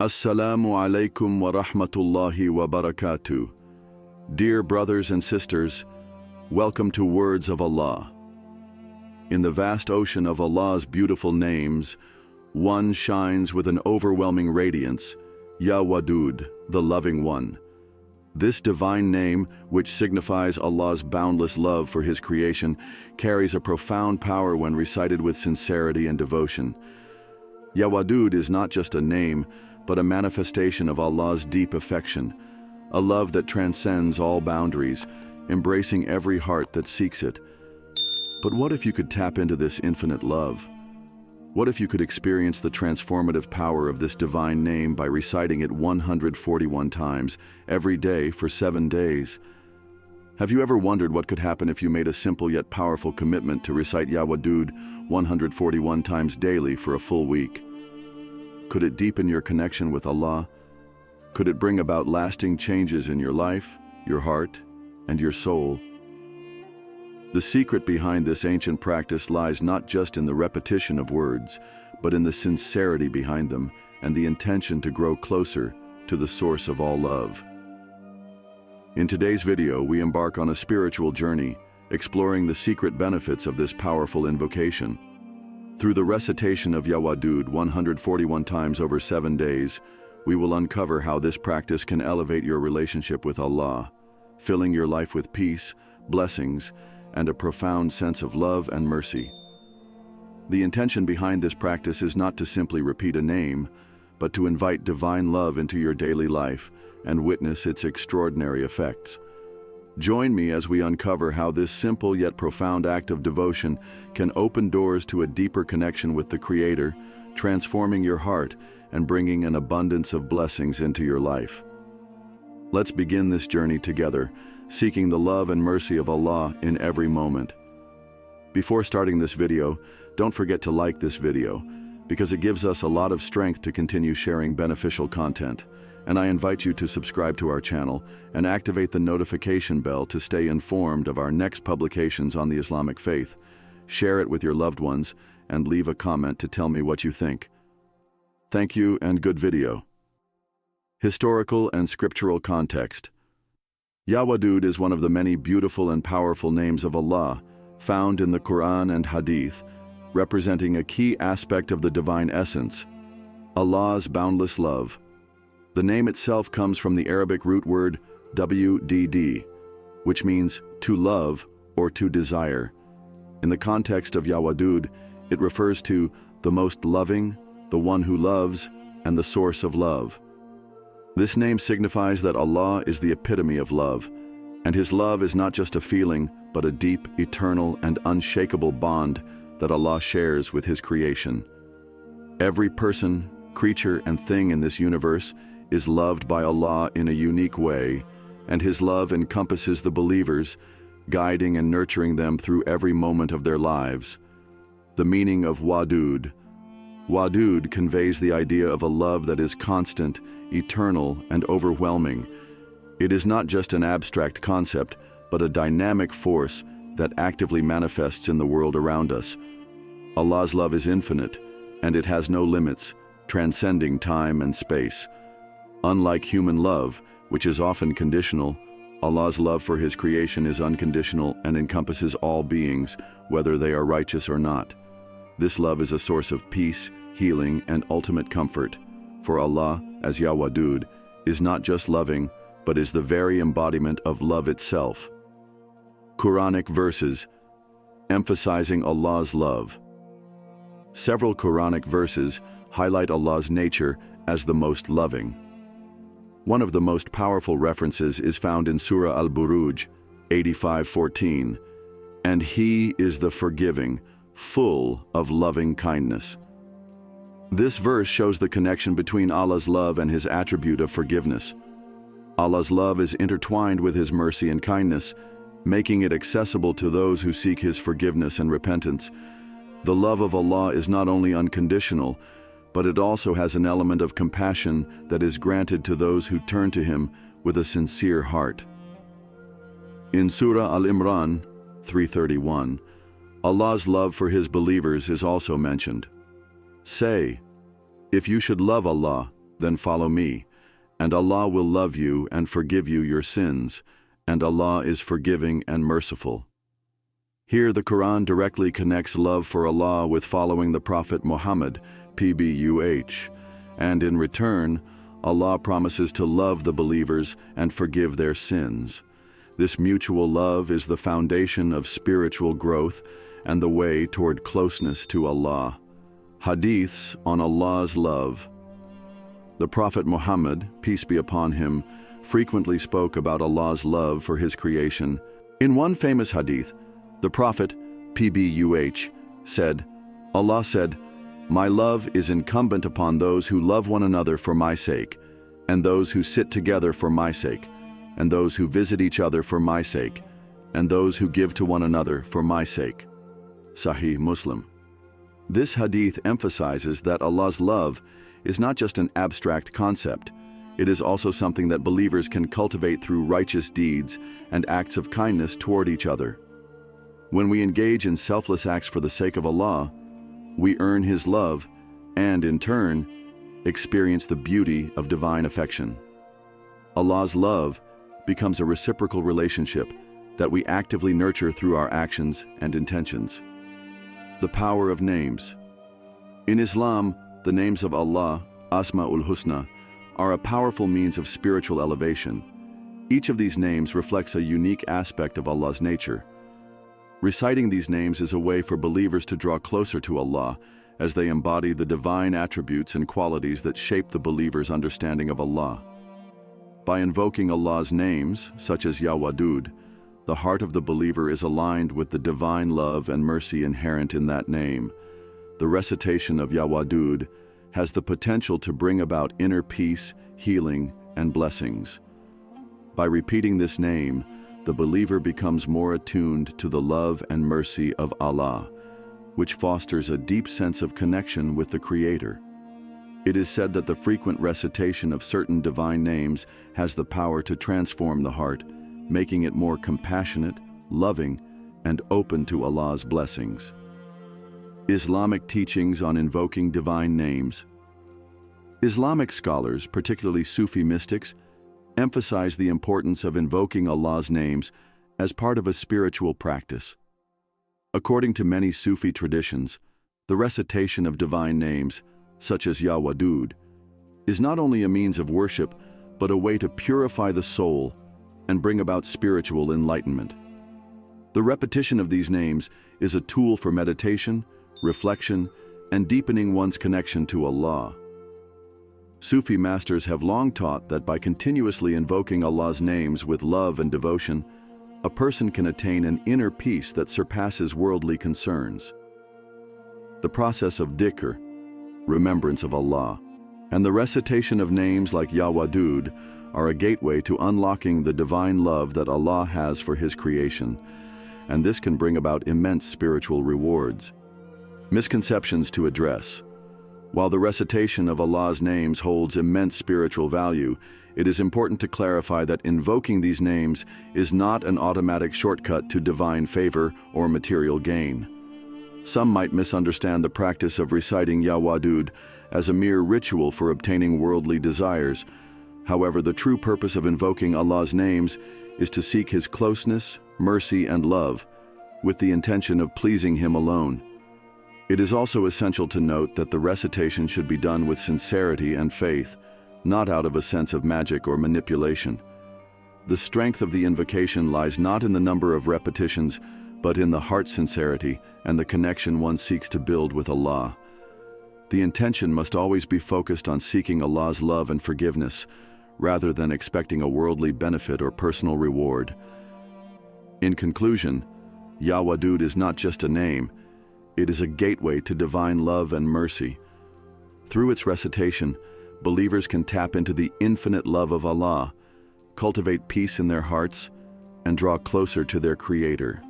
Assalamu alaikum wa rahmatullahi wa barakatuh. Dear brothers and sisters, welcome to Words of Allah. In the vast ocean of Allah's beautiful names, one shines with an overwhelming radiance, Ya Wadood, the Loving One. This divine name, which signifies Allah's boundless love for His creation, carries a profound power when recited with sincerity and devotion. Ya Wadood is not just a name, but a manifestation of Allah's deep affection, a love that transcends all boundaries, embracing every heart that seeks it. But what if you could tap into this infinite love? What if you could experience the transformative power of this divine name by reciting it 141 times, every day for 7 days? Have you ever wondered what could happen if you made a simple yet powerful commitment to recite Ya Wadood 141 times daily for a full week? Could it deepen your connection with Allah? Could it bring about lasting changes in your life, your heart, and your soul? The secret behind this ancient practice lies not just in the repetition of words, but in the sincerity behind them and the intention to grow closer to the source of all love. In today's video, we embark on a spiritual journey, exploring the secret benefits of this powerful invocation. Through the recitation of Ya Wadood 141 times over 7 days, we will uncover how this practice can elevate your relationship with Allah, filling your life with peace, blessings, and a profound sense of love and mercy. The intention behind this practice is not to simply repeat a name, but to invite divine love into your daily life and witness its extraordinary effects. Join me as we uncover how this simple yet profound act of devotion can open doors to a deeper connection with the Creator, transforming your heart and bringing an abundance of blessings into your life. Let's begin this journey together, seeking the love and mercy of Allah in every moment. Before starting this video, don't forget to like this video, because it gives us a lot of strength to continue sharing beneficial content. And I invite you to subscribe to our channel and activate the notification bell to stay informed of our next publications on the Islamic faith. Share it with your loved ones and leave a comment to tell me what you think. Thank you and good video. Historical and scriptural context. Ya Wadood is one of the many beautiful and powerful names of Allah found in the Quran and Hadith, representing a key aspect of the divine essence, Allah's boundless love. The name itself comes from the Arabic root word wdd, which means to love or to desire. In the context of Ya Wadood, it refers to the most loving, the one who loves, and the source of love. This name signifies that Allah is the epitome of love, and His love is not just a feeling, but a deep, eternal, and unshakable bond that Allah shares with His creation. Every person, creature, and thing in this universe is loved by Allah in a unique way, and His love encompasses the believers, guiding and nurturing them through every moment of their lives. The meaning of Wadood. Wadood conveys the idea of a love that is constant, eternal, and overwhelming. It is not just an abstract concept, but a dynamic force that actively manifests in the world around us. Allah's love is infinite, and it has no limits, transcending time and space. Unlike human love, which is often conditional, Allah's love for His creation is unconditional and encompasses all beings, whether they are righteous or not. This love is a source of peace, healing, and ultimate comfort. For Allah, as Ya Wadood, is not just loving, but is the very embodiment of love itself. Quranic verses emphasizing Allah's love. Several Quranic verses highlight Allah's nature as the most loving. One of the most powerful references is found in Surah Al-Buruj 85:14, and He is the forgiving, full of loving kindness. This verse shows the connection between Allah's love and His attribute of forgiveness. Allah's love is intertwined with His mercy and kindness, making it accessible to those who seek His forgiveness and repentance. The love of Allah is not only unconditional, but it also has an element of compassion that is granted to those who turn to Him with a sincere heart. In Surah Al-Imran 3:31, Allah's love for His believers is also mentioned. Say, if you should love Allah, then follow me, and Allah will love you and forgive you your sins, and Allah is forgiving and merciful. Here the Quran directly connects love for Allah with following the Prophet Muhammad, PBUH, and in return, Allah promises to love the believers and forgive their sins. This mutual love is the foundation of spiritual growth and the way toward closeness to Allah. Hadiths on Allah's love. The Prophet Muhammad, peace be upon him, frequently spoke about Allah's love for His creation. In one famous hadith, the Prophet, PBUH, said, Allah said, "My love is incumbent upon those who love one another for my sake, and those who sit together for my sake, and those who visit each other for my sake, and those who give to one another for my sake." Sahih Muslim. This hadith emphasizes that Allah's love is not just an abstract concept, it is also something that believers can cultivate through righteous deeds and acts of kindness toward each other. When we engage in selfless acts for the sake of Allah, we earn His love and, in turn, experience the beauty of divine affection. Allah's love becomes a reciprocal relationship that we actively nurture through our actions and intentions. The power of names. In Islam, the names of Allah, Asma'ul Husna, are a powerful means of spiritual elevation. Each of these names reflects a unique aspect of Allah's nature. Reciting these names is a way for believers to draw closer to Allah as they embody the divine attributes and qualities that shape the believer's understanding of Allah. By invoking Allah's names, such as Ya Wadood, the heart of the believer is aligned with the divine love and mercy inherent in that name. The recitation of Ya Wadood has the potential to bring about inner peace, healing, and blessings. By repeating this name, the believer becomes more attuned to the love and mercy of Allah, which fosters a deep sense of connection with the Creator. It is said that the frequent recitation of certain divine names has the power to transform the heart, making it more compassionate, loving, and open to Allah's blessings. Islamic teachings on invoking divine names. Islamic scholars, particularly Sufi mystics, emphasize the importance of invoking Allah's names as part of a spiritual practice. According to many Sufi traditions, the recitation of divine names, such as Ya Wadood, is not only a means of worship, but a way to purify the soul and bring about spiritual enlightenment. The repetition of these names is a tool for meditation, reflection, and deepening one's connection to Allah. Sufi masters have long taught that by continuously invoking Allah's names with love and devotion, a person can attain an inner peace that surpasses worldly concerns. The process of dhikr, remembrance of Allah, and the recitation of names like Ya Wadood are a gateway to unlocking the divine love that Allah has for His creation, and this can bring about immense spiritual rewards. Misconceptions to address. While the recitation of Allah's names holds immense spiritual value, it is important to clarify that invoking these names is not an automatic shortcut to divine favor or material gain. Some might misunderstand the practice of reciting Ya Wadood as a mere ritual for obtaining worldly desires. However, the true purpose of invoking Allah's names is to seek His closeness, mercy, and love, with the intention of pleasing Him alone. It is also essential to note that the recitation should be done with sincerity and faith, not out of a sense of magic or manipulation. The strength of the invocation lies not in the number of repetitions, but in the heart's sincerity and the connection one seeks to build with Allah. The intention must always be focused on seeking Allah's love and forgiveness, rather than expecting a worldly benefit or personal reward. In conclusion, Ya Wadood is not just a name, it is a gateway to divine love and mercy. Through its recitation, believers can tap into the infinite love of Allah, cultivate peace in their hearts, and draw closer to their Creator.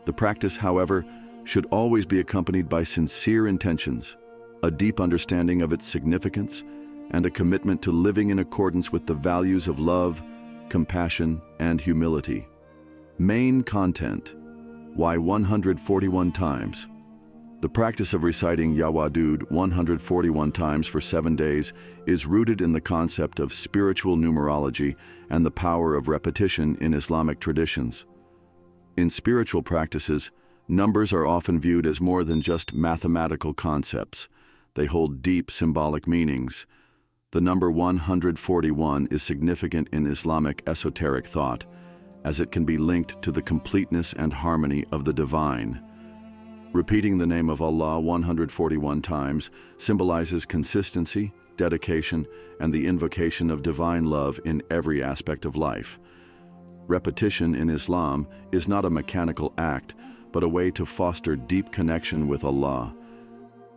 The practice, however, should always be accompanied by sincere intentions, a deep understanding of its significance, and a commitment to living in accordance with the values of love, compassion, and humility. Main content. Why 141 times? The practice of reciting Ya Wadood 141 times for 7 days is rooted in the concept of spiritual numerology and the power of repetition in Islamic traditions. In spiritual practices, numbers are often viewed as more than just mathematical concepts. They hold deep symbolic meanings. The number 141 is significant in Islamic esoteric thought, as it can be linked to the completeness and harmony of the divine. Repeating the name of Allah 141 times symbolizes consistency, dedication, and the invocation of divine love in every aspect of life. Repetition in Islam is not a mechanical act, but a way to foster deep connection with Allah.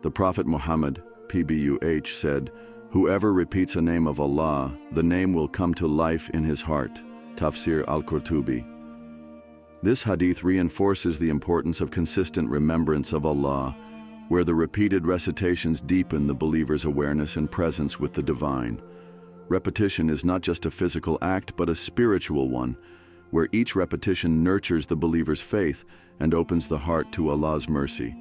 The Prophet Muhammad, PBUH, said, "Whoever repeats a name of Allah, the name will come to life in his heart." Tafsir al-Qurtubi. This hadith reinforces the importance of consistent remembrance of Allah, where the repeated recitations deepen the believer's awareness and presence with the divine. Repetition is not just a physical act, but a spiritual one, where each repetition nurtures the believer's faith and opens the heart to Allah's mercy.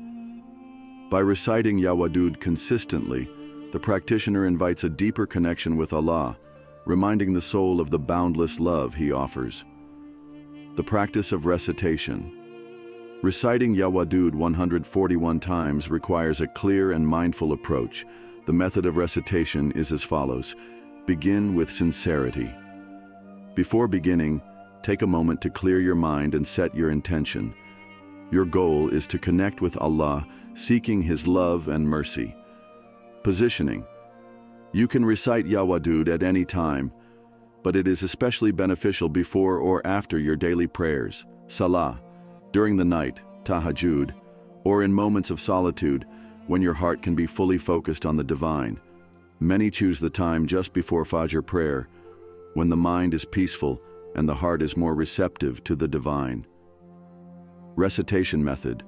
By reciting Ya Wadood consistently, the practitioner invites a deeper connection with Allah, reminding the soul of the boundless love He offers. The practice of recitation. Reciting Ya Wadood 141 times requires a clear and mindful approach. The method of recitation is as follows. Begin with sincerity. Before beginning, take a moment to clear your mind and set your intention. Your goal is to connect with Allah, seeking His love and mercy. Positioning. You can recite Ya Wadood at any time, but it is especially beneficial before or after your daily prayers, salah, during the night, tahajjud, or in moments of solitude when your heart can be fully focused on the divine. Many choose the time just before Fajr prayer, when the mind is peaceful and the heart is more receptive to the divine. Recitation method.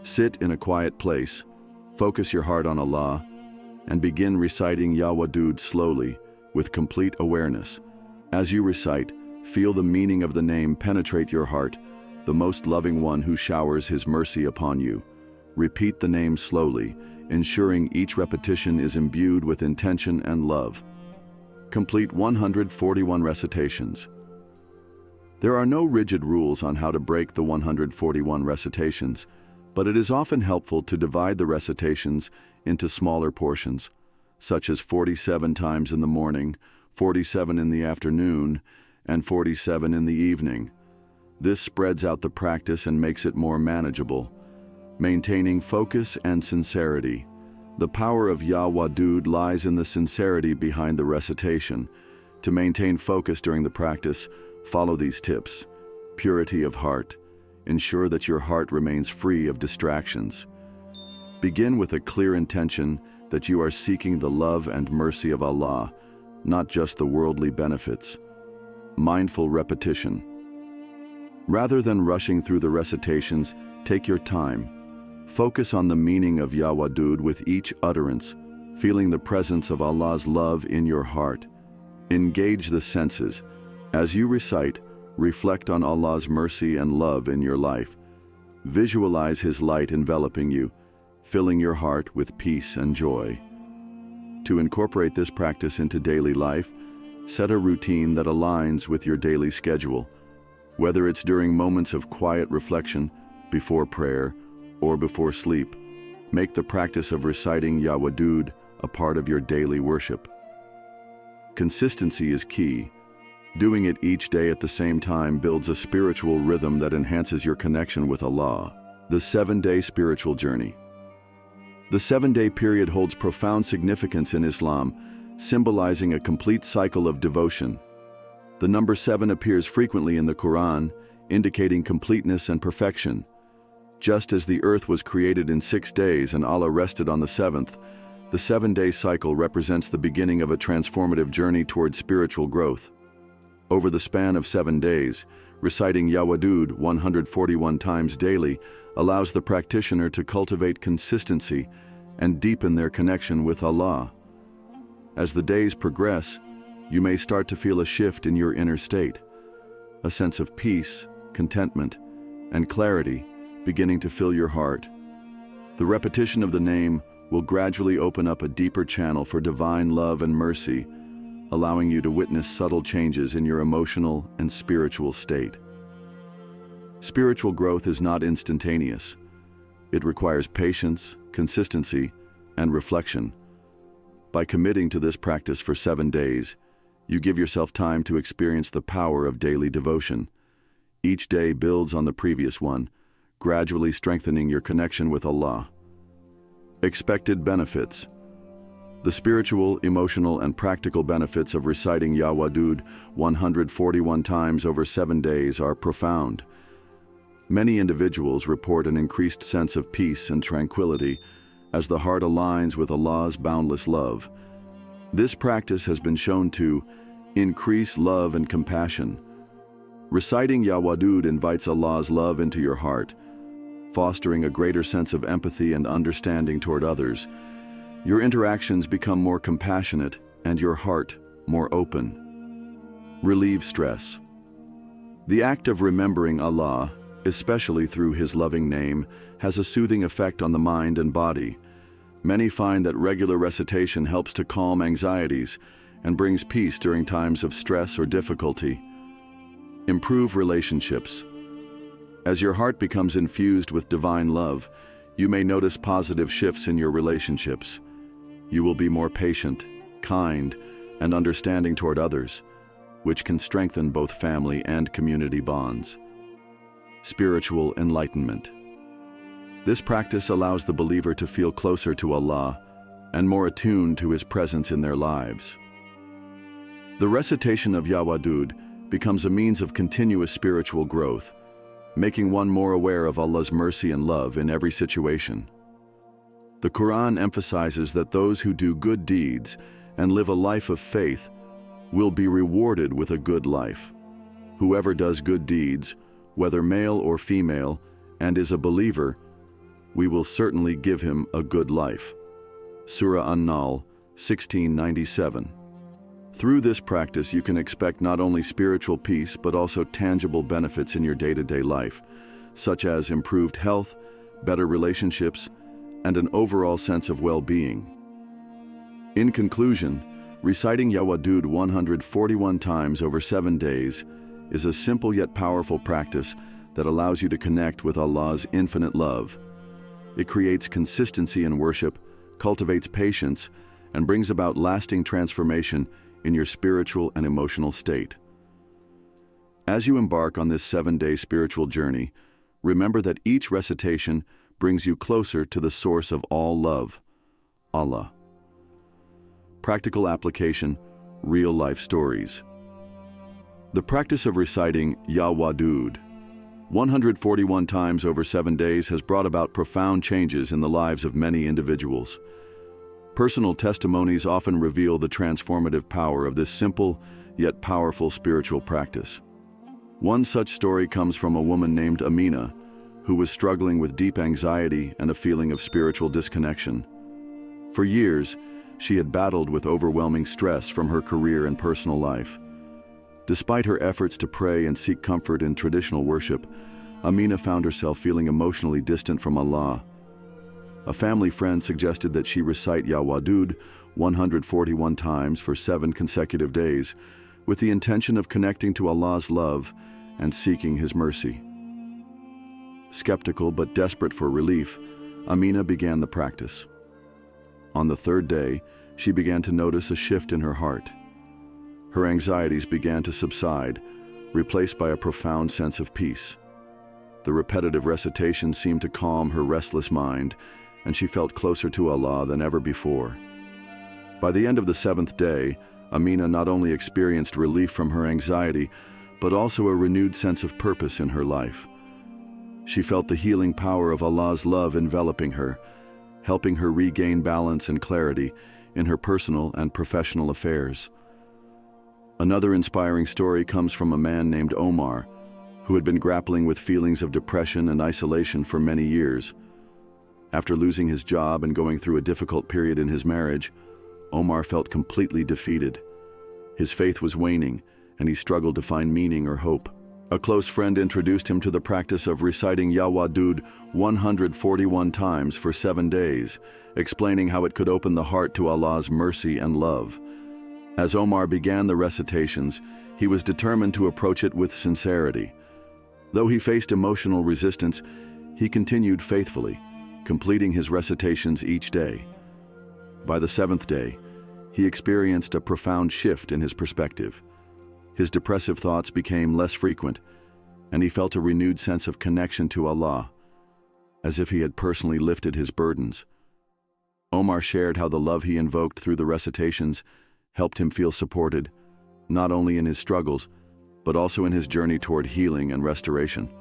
Sit in a quiet place, focus your heart on Allah, and begin reciting Ya Wadood slowly, with complete awareness. As you recite, feel the meaning of the name penetrate your heart, the most loving one who showers His mercy upon you. Repeat the name slowly, ensuring each repetition is imbued with intention and love. Complete 141 recitations. There are no rigid rules on how to break the 141 recitations, but it is often helpful to divide the recitations into smaller portions, such as 47 times in the morning, 47 in the afternoon, and 47 in the evening. This spreads out the practice and makes it more manageable. Maintaining focus and sincerity. The power of Ya Wadood lies in the sincerity behind the recitation. To maintain focus during the practice, follow these tips. Purity of heart. Ensure that your heart remains free of distractions. Begin with a clear intention that you are seeking the love and mercy of Allah, not just the worldly benefits. Mindful repetition. Rather than rushing through the recitations, take your time. Focus on the meaning of Ya Wadood with each utterance, feeling the presence of Allah's love in your heart. Engage the senses. As you recite, reflect on Allah's mercy and love in your life. Visualize His light enveloping you, filling your heart with peace and joy. To incorporate this practice into daily life, set a routine that aligns with your daily schedule. Whether it's during moments of quiet reflection, before prayer, or before sleep, make the practice of reciting Ya Wadood a part of your daily worship. Consistency is key. Doing it each day at the same time builds a spiritual rhythm that enhances your connection with Allah. The 7-day spiritual journey. The 7-day period holds profound significance in Islam, symbolizing a complete cycle of devotion. The number 7 appears frequently in the Quran, indicating completeness and perfection. Just as the earth was created in 6 days and Allah rested on the 7th, the 7-day cycle represents the beginning of a transformative journey toward spiritual growth. Over the span of 7 days, reciting Ya Wadood 141 times daily allows the practitioner to cultivate consistency and deepen their connection with Allah. As the days progress, you may start to feel a shift in your inner state, a sense of peace, contentment, and clarity beginning to fill your heart. The repetition of the name will gradually open up a deeper channel for divine love and mercy, allowing you to witness subtle changes in your emotional and spiritual state. Spiritual growth is not instantaneous. It requires patience, consistency, and reflection. By committing to this practice for 7 days, you give yourself time to experience the power of daily devotion. Each day builds on the previous one, gradually strengthening your connection with Allah. Expected benefits. The spiritual, emotional, and practical benefits of reciting Ya Wadood 141 times over 7 days are profound. Many individuals report an increased sense of peace and tranquility as the heart aligns with Allah's boundless love. This practice has been shown to increase love and compassion. Reciting Ya Wadood invites Allah's love into your heart, fostering a greater sense of empathy and understanding toward others. Your interactions become more compassionate and your heart more open. Relieve stress. The act of remembering Allah, especially through His loving name, has a soothing effect on the mind and body. Many find that regular recitation helps to calm anxieties and brings peace during times of stress or difficulty. Improve relationships. As your heart becomes infused with divine love, you may notice positive shifts in your relationships. You will be more patient, kind, and understanding toward others, which can strengthen both family and community bonds. Spiritual enlightenment. This practice allows the believer to feel closer to Allah and more attuned to His presence in their lives. The recitation of Ya Wadood becomes a means of continuous spiritual growth, making one more aware of Allah's mercy and love in every situation. The Quran emphasizes that those who do good deeds and live a life of faith will be rewarded with a good life. Whoever does good deeds, whether male or female, and is a believer, we will certainly give him a good life. Surah An-Nahl 1697. Through this practice, you can expect not only spiritual peace but also tangible benefits in your day-to-day life, such as improved health, better relationships, and an overall sense of well-being. In conclusion, reciting Ya Wadood 141 times over 7 days is a simple yet powerful practice that allows you to connect with Allah's infinite love. It creates consistency in worship, cultivates patience, and brings about lasting transformation in your spiritual and emotional state. As you embark on this 7-day spiritual journey, remember that each recitation brings you closer to the source of all love, Allah. Practical application, real-life stories. The practice of reciting Ya Wadood 141 times over 7 days has brought about profound changes in the lives of many individuals. Personal testimonies often reveal the transformative power of this simple yet powerful spiritual practice. One such story comes from a woman named Amina, who was struggling with deep anxiety and a feeling of spiritual disconnection. For years, she had battled with overwhelming stress from her career and personal life. Despite her efforts to pray and seek comfort in traditional worship, Amina found herself feeling emotionally distant from Allah. A family friend suggested that she recite Ya Wadood 141 times for 7 consecutive days, with the intention of connecting to Allah's love and seeking His mercy. Skeptical but desperate for relief, Amina began the practice. On the 3rd day, she began to notice a shift in her heart. Her anxieties began to subside, replaced by a profound sense of peace. The repetitive recitation seemed to calm her restless mind, and she felt closer to Allah than ever before. By the end of the 7th day, Amina not only experienced relief from her anxiety, but also a renewed sense of purpose in her life. She felt the healing power of Allah's love enveloping her, helping her regain balance and clarity in her personal and professional affairs. Another inspiring story comes from a man named Omar, who had been grappling with feelings of depression and isolation for many years. After losing his job and going through a difficult period in his marriage, Omar felt completely defeated. His faith was waning, and he struggled to find meaning or hope. A close friend introduced him to the practice of reciting Ya Wadood 141 times for 7 days, explaining how it could open the heart to Allah's mercy and love. As Omar began the recitations, he was determined to approach it with sincerity. Though he faced emotional resistance, he continued faithfully, completing his recitations each day. By the 7th day, he experienced a profound shift in his perspective. His depressive thoughts became less frequent, and he felt a renewed sense of connection to Allah, as if he had personally lifted his burdens. Omar shared how the love he invoked through the recitations helped him feel supported, not only in his struggles, but also in his journey toward healing and restoration.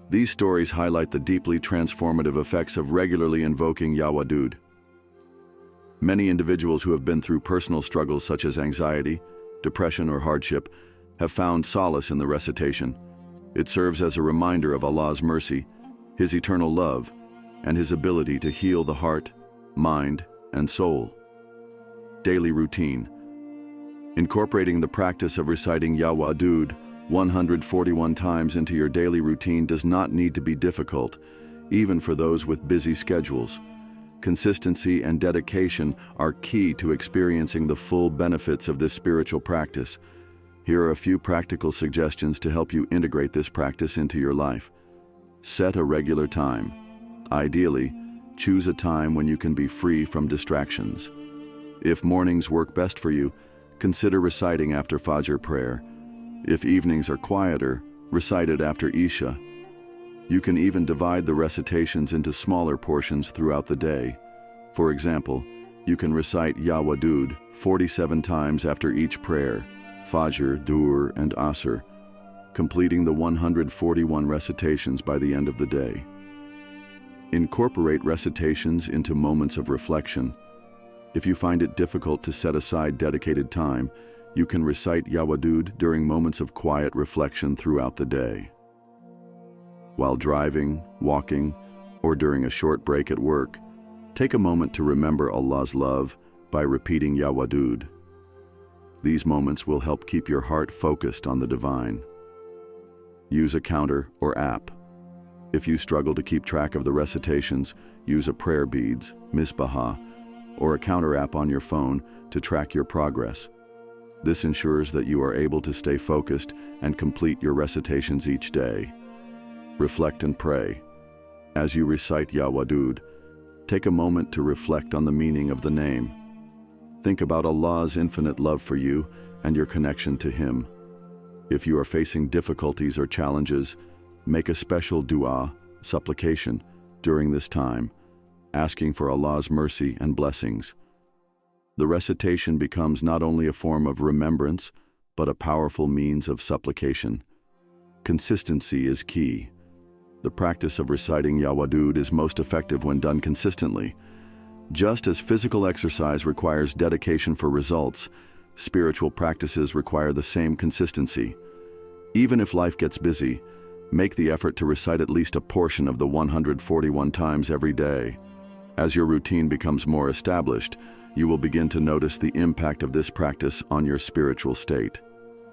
These stories highlight the deeply transformative effects of regularly invoking Ya Wadood. Many individuals who have been through personal struggles such as anxiety, depression, or hardship have found solace in the recitation. It serves as a reminder of Allah's mercy, His eternal love, and His ability to heal the heart, mind, and soul. Daily routine. Incorporating the practice of reciting Ya Wadood 141 times into your daily routine does not need to be difficult, even for those with busy schedules. Consistency and dedication are key to experiencing the full benefits of this spiritual practice. Here are a few practical suggestions to help you integrate this practice into your life. Set a regular time. Ideally, choose a time when you can be free from distractions. If mornings work best for you, consider reciting after Fajr prayer. If evenings are quieter, recite it after Isha. You can even divide the recitations into smaller portions throughout the day. For example, you can recite Ya Wadood 47 times after each prayer, Fajr, Dhuhr, and Asr, completing the 141 recitations by the end of the day. Incorporate recitations into moments of reflection. If you find it difficult to set aside dedicated time, you can recite Ya Wadood during moments of quiet reflection throughout the day. While driving, walking, or during a short break at work, take a moment to remember Allah's love by repeating Ya Wadood. These moments will help keep your heart focused on the divine. Use a counter or app. If you struggle to keep track of the recitations, use a prayer beads, misbah, or a counter app on your phone to track your progress. This ensures that you are able to stay focused and complete your recitations each day. Reflect and pray. As you recite Ya Wadood, take a moment to reflect on the meaning of the name. Think about Allah's infinite love for you and your connection to Him. If you are facing difficulties or challenges, make a special dua, supplication, during this time, asking for Allah's mercy and blessings. The recitation becomes not only a form of remembrance, but a powerful means of supplication. Consistency is key. The practice of reciting Ya Wadood is most effective when done consistently. Just as physical exercise requires dedication for results, spiritual practices require the same consistency. Even if life gets busy, make the effort to recite at least a portion of the 141 times every day. As your routine becomes more established, you will begin to notice the impact of this practice on your spiritual state.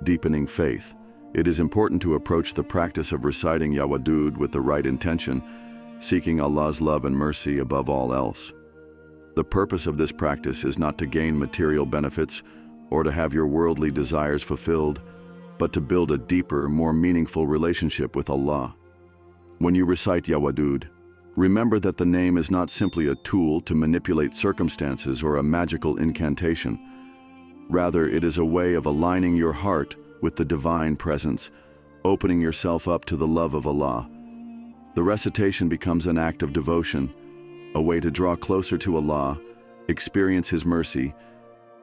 Deepening faith. It is important to approach the practice of reciting Ya Wadood with the right intention, seeking Allah's love and mercy above all else. The purpose of this practice is not to gain material benefits or to have your worldly desires fulfilled, but to build a deeper, more meaningful relationship with Allah. When you recite Ya Wadood, remember that the name is not simply a tool to manipulate circumstances or a magical incantation. Rather, it is a way of aligning your heart with the divine presence, opening yourself up to the love of Allah. The recitation becomes an act of devotion, a way to draw closer to Allah, experience His mercy,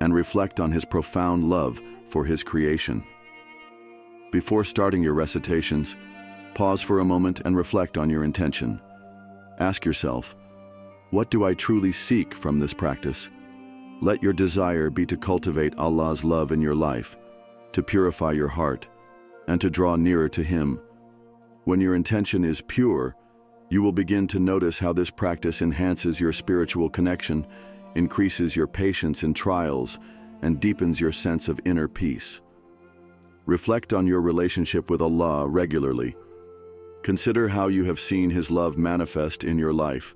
and reflect on His profound love for His creation. Before starting your recitations, pause for a moment and reflect on your intention. Ask yourself, what do I truly seek from this practice? Let your desire be to cultivate Allah's love in your life, to purify your heart, and to draw nearer to Him. When your intention is pure, you will begin to notice how this practice enhances your spiritual connection, increases your patience in trials, and deepens your sense of inner peace. Reflect on your relationship with Allah regularly. Consider how you have seen His love manifest in your life,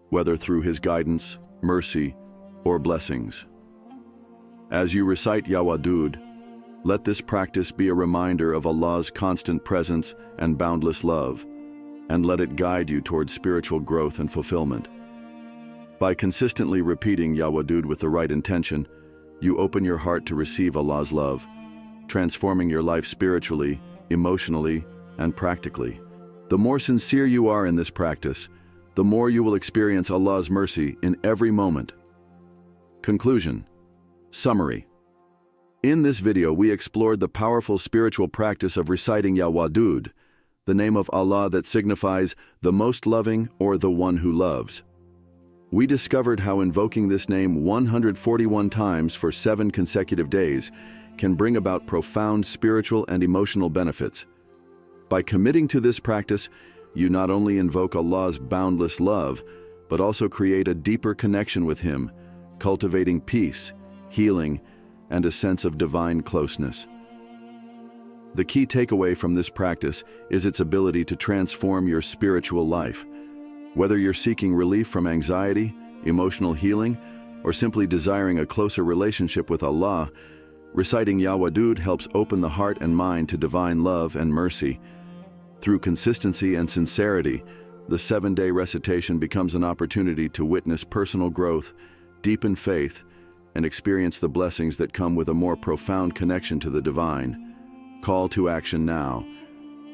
whether through His guidance, mercy, or blessings. As you recite Ya Wadood, let this practice be a reminder of Allah's constant presence and boundless love, and let it guide you towards spiritual growth and fulfillment. By consistently repeating Ya Wadood with the right intention, you open your heart to receive Allah's love, transforming your life spiritually, emotionally, and practically. The more sincere you are in this practice, the more you will experience Allah's mercy in every moment. Conclusion. Summary. In this video, we explored the powerful spiritual practice of reciting Ya Wadood, the name of Allah that signifies the most loving or the one who loves. We discovered how invoking this name 141 times for 7 consecutive days can bring about profound spiritual and emotional benefits. By committing to this practice, you not only invoke Allah's boundless love, but also create a deeper connection with Him, cultivating peace, healing, and a sense of divine closeness. The key takeaway from this practice is its ability to transform your spiritual life. Whether you're seeking relief from anxiety, emotional healing, or simply desiring a closer relationship with Allah, reciting Ya Wadood helps open the heart and mind to divine love and mercy. Through consistency and sincerity, the 7-day recitation becomes an opportunity to witness personal growth, deepen faith, and experience the blessings that come with a more profound connection to the divine. Call to action now.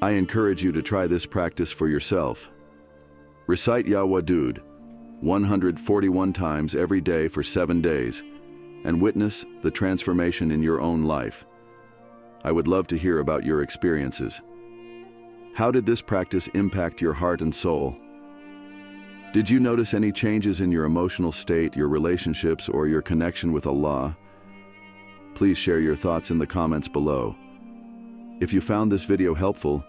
I encourage you to try this practice for yourself. Recite Ya Wadood 141 times every day for 7 days, and witness the transformation in your own life. I would love to hear about your experiences. How did this practice impact your heart and soul? Did you notice any changes in your emotional state, your relationships, or your connection with Allah? Please share your thoughts in the comments below. If you found this video helpful,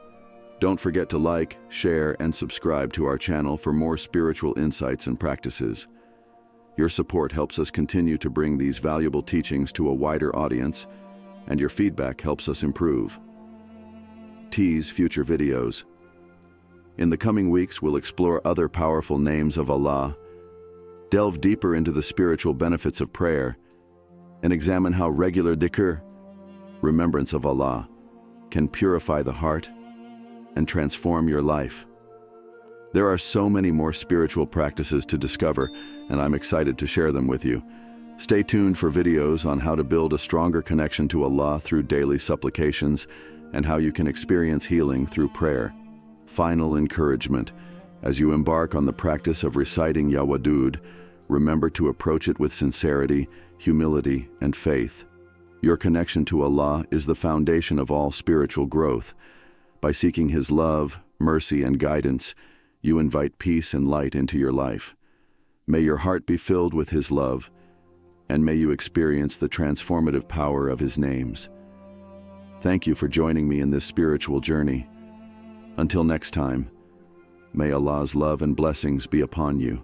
don't forget to like, share, and subscribe to our channel for more spiritual insights and practices. Your support helps us continue to bring these valuable teachings to a wider audience, and your feedback helps us improve. Tease future videos. In the coming weeks, we'll explore other powerful names of Allah, delve deeper into the spiritual benefits of prayer, and examine how regular dhikr, remembrance of Allah, can purify the heart and transform your life. There are so many more spiritual practices to discover, and I'm excited to share them with you. Stay tuned for videos on how to build a stronger connection to Allah through daily supplications and how you can experience healing through prayer. Final encouragement. As you embark on the practice of reciting Ya Wadood, remember to approach it with sincerity, humility, and faith. Your connection to Allah is the foundation of all spiritual growth. By seeking His love, mercy, and guidance, you invite peace and light into your life. May your heart be filled with His love, and may you experience the transformative power of His names. Thank you for joining me in this spiritual journey. Until next time, may Allah's love and blessings be upon you.